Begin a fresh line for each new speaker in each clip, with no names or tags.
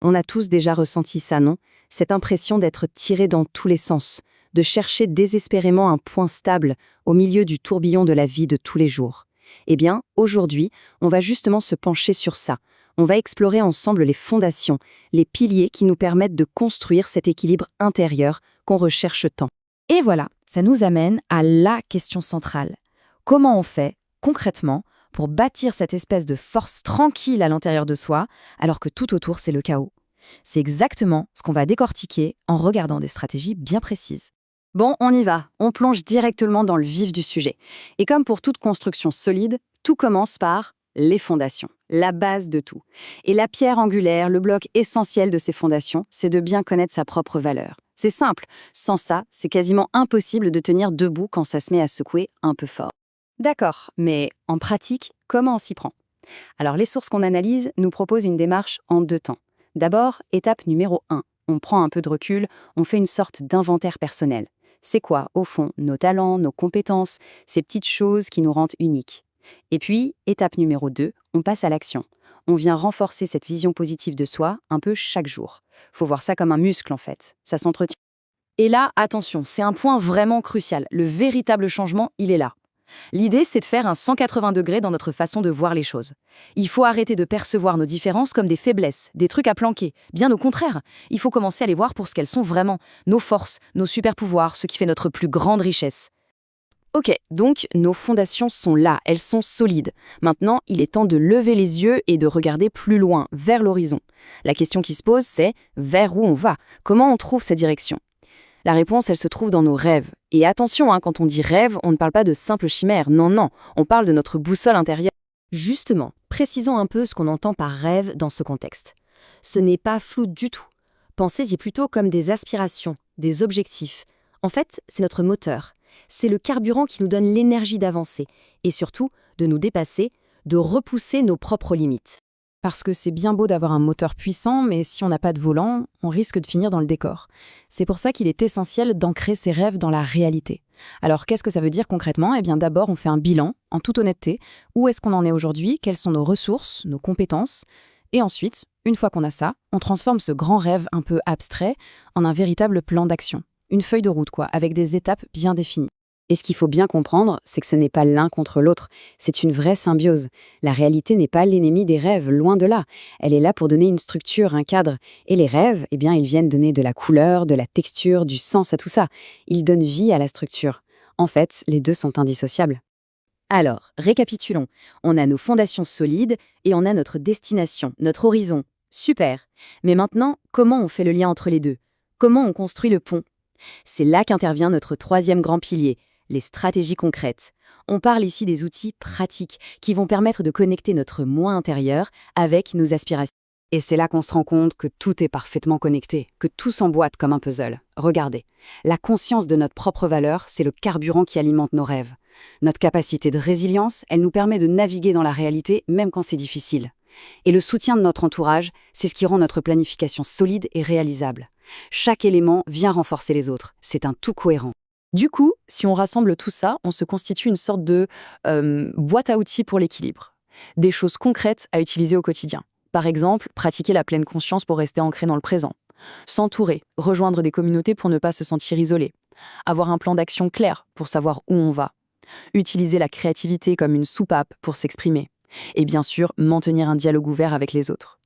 On a tous déjà ressenti ça, non? Cette impression d'être tiré dans tous les sens, de chercher désespérément un point stable au milieu du tourbillon de la vie de tous les jours. Eh bien, aujourd'hui, on va justement se pencher sur ça. On va explorer ensemble les fondations, les piliers qui nous permettent de construire cet équilibre intérieur qu'on recherche tant.
Et voilà, ça nous amène à la question centrale. Comment on fait, concrètement, pour bâtir cette espèce de force tranquille à l'intérieur de soi, alors que tout autour c'est le chaos? C'est exactement ce qu'on va décortiquer en regardant des stratégies bien précises.
Bon, on y va, on plonge directement dans le vif du sujet. Et comme pour toute construction solide, tout commence par les fondations, la base de tout. Et la pierre angulaire, le bloc essentiel de ces fondations, c'est de bien connaître sa propre valeur. C'est simple, sans ça, c'est quasiment impossible de tenir debout quand ça se met à secouer un peu fort. D'accord, mais en pratique, comment on s'y prend? Alors les sources qu'on analyse nous proposent une démarche en 2 temps. D'abord, étape numéro 1, on prend un peu de recul, on fait une sorte d'inventaire personnel. C'est quoi, au fond, nos talents, nos compétences, ces petites choses qui nous rendent uniques? Et puis, étape numéro 2, on passe à l'action. On vient renforcer cette vision positive de soi un peu chaque jour. Faut voir ça comme un muscle en fait, ça s'entretient. Et là, attention, c'est un point vraiment crucial, le véritable changement, il est là. L'idée, c'est de faire un 180 degrés dans notre façon de voir les choses. Il faut arrêter de percevoir nos différences comme des faiblesses, des trucs à planquer. Bien au contraire, il faut commencer à les voir pour ce qu'elles sont vraiment, nos forces, nos super-pouvoirs, ce qui fait notre plus grande richesse. Ok, donc nos fondations sont là, elles sont solides. Maintenant, il est temps de lever les yeux et de regarder plus loin, vers l'horizon. La question qui se pose, c'est vers où on va? Comment on trouve sa direction? La réponse, elle se trouve dans nos rêves. Et attention, quand on dit rêve, on ne parle pas de simple chimère, non, non, on parle de notre boussole intérieure.
Justement, précisons un peu ce qu'on entend par rêve dans ce contexte. Ce n'est pas flou du tout. Pensez-y plutôt comme des aspirations, des objectifs. En fait, c'est notre moteur. C'est le carburant qui nous donne l'énergie d'avancer et surtout de nous dépasser, de repousser nos propres limites.
Parce que c'est bien beau d'avoir un moteur puissant, mais si on n'a pas de volant, on risque de finir dans le décor. C'est pour ça qu'il est essentiel d'ancrer ses rêves dans la réalité. Alors qu'est-ce que ça veut dire concrètement? Eh bien d'abord, on fait un bilan, en toute honnêteté. Où est-ce qu'on en est aujourd'hui? Quelles sont nos ressources, nos compétences? Et ensuite, une fois qu'on a ça, on transforme ce grand rêve un peu abstrait en un véritable plan d'action. Une feuille de route, avec des étapes bien définies.
Et ce qu'il faut bien comprendre, c'est que ce n'est pas l'un contre l'autre, c'est une vraie symbiose. La réalité n'est pas l'ennemi des rêves, loin de là. Elle est là pour donner une structure, un cadre. Et les rêves, eh bien, ils viennent donner de la couleur, de la texture, du sens à tout ça. Ils donnent vie à la structure. En fait, les deux sont indissociables.
Alors, récapitulons. On a nos fondations solides et on a notre destination, notre horizon. Super. Mais maintenant, comment on fait le lien entre les deux? Comment on construit le pont? C'est là qu'intervient notre troisième grand pilier, les stratégies concrètes. On parle ici des outils pratiques qui vont permettre de connecter notre moi intérieur avec nos aspirations.
Et c'est là qu'on se rend compte que tout est parfaitement connecté, que tout s'emboîte comme un puzzle. Regardez, la conscience de notre propre valeur, c'est le carburant qui alimente nos rêves. Notre capacité de résilience, elle nous permet de naviguer dans la réalité même quand c'est difficile. Et le soutien de notre entourage, c'est ce qui rend notre planification solide et réalisable. Chaque élément vient renforcer les autres, c'est un tout cohérent.
Du coup, si on rassemble tout ça, on se constitue une sorte de boîte à outils pour l'équilibre. Des choses concrètes à utiliser au quotidien. Par exemple, pratiquer la pleine conscience pour rester ancré dans le présent. S'entourer, rejoindre des communautés pour ne pas se sentir isolé. Avoir un plan d'action clair pour savoir où on va. Utiliser la créativité comme une soupape pour s'exprimer. Et bien sûr, maintenir un dialogue ouvert avec les autres.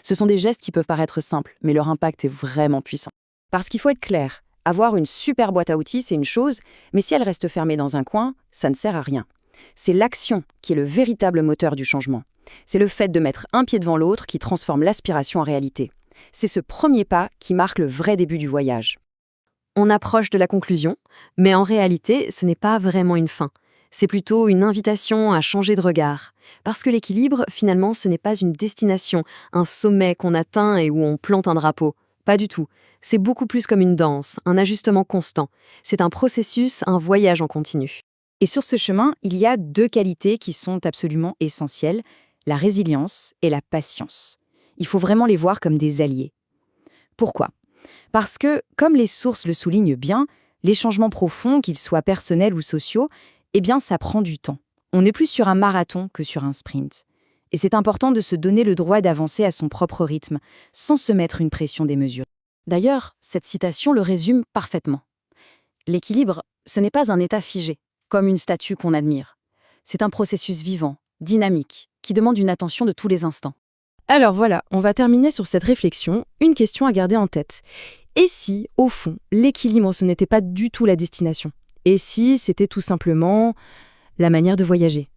Ce sont des gestes qui peuvent paraître simples, mais leur impact est vraiment puissant.
Parce qu'il faut être clair, avoir une super boîte à outils, c'est une chose, mais si elle reste fermée dans un coin, ça ne sert à rien. C'est l'action qui est le véritable moteur du changement. C'est le fait de mettre un pied devant l'autre qui transforme l'aspiration en réalité. C'est ce premier pas qui marque le vrai début du voyage.
On approche de la conclusion, mais en réalité, ce n'est pas vraiment une fin. C'est plutôt une invitation à changer de regard. Parce que l'équilibre, finalement, ce n'est pas une destination, un sommet qu'on atteint et où on plante un drapeau. Pas du tout. C'est beaucoup plus comme une danse, un ajustement constant. C'est un processus, un voyage en continu.
Et sur ce chemin, il y a 2 qualités qui sont absolument essentielles, la résilience et la patience. Il faut vraiment les voir comme des alliés. Pourquoi? Parce que, comme les sources le soulignent bien, les changements profonds, qu'ils soient personnels ou sociaux, eh bien, ça prend du temps. On est plus sur un marathon que sur un sprint.
Et c'est important de se donner le droit d'avancer à son propre rythme, sans se mettre une pression démesurée.
D'ailleurs, cette citation le résume parfaitement. L'équilibre, ce n'est pas un état figé, comme une statue qu'on admire. C'est un processus vivant, dynamique, qui demande une attention de tous les instants.
Alors voilà, on va terminer sur cette réflexion, une question à garder en tête. Et si, au fond, l'équilibre, ce n'était pas du tout la destination? Et si c'était tout simplement la manière de voyager?